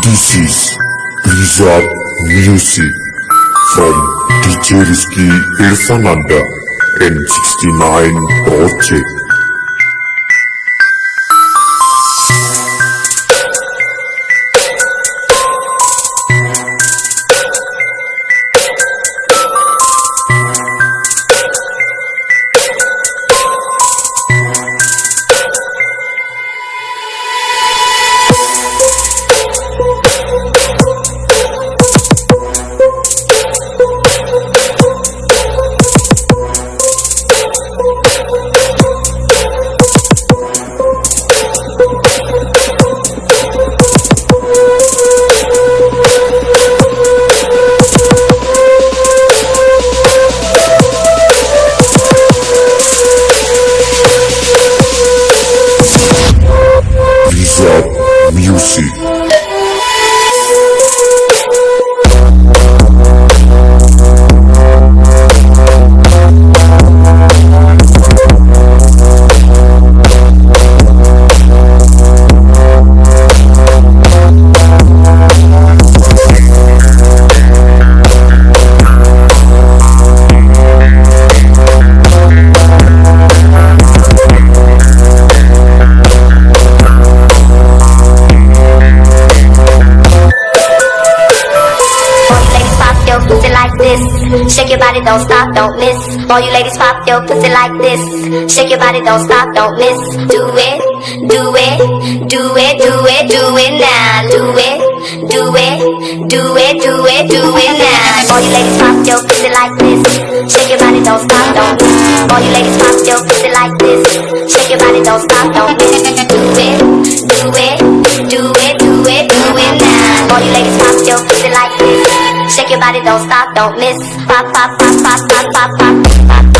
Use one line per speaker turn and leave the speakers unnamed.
This is Resort Music from DJ Rizky Irfananda and 69 Project. Music.
Shake your body, don't stop, don't miss. All you ladies pop your pussy like this. Shake your body, don't stop, don't miss. Do it, do it, do it, do it, do it now. Do it, do it, do it, do it, do it now. All you ladies pop your pussy like this. Shake your body, don't stop, don't miss. All you ladies pop your pussy like this. Shake your body, don't stop, don't miss. Do it, do it, do it, do it, do it now. All you ladies pop your pussy like this. Shake your body, don't stop, don't miss. Pop, pop, pop, pop, pop, pop, pop, pop.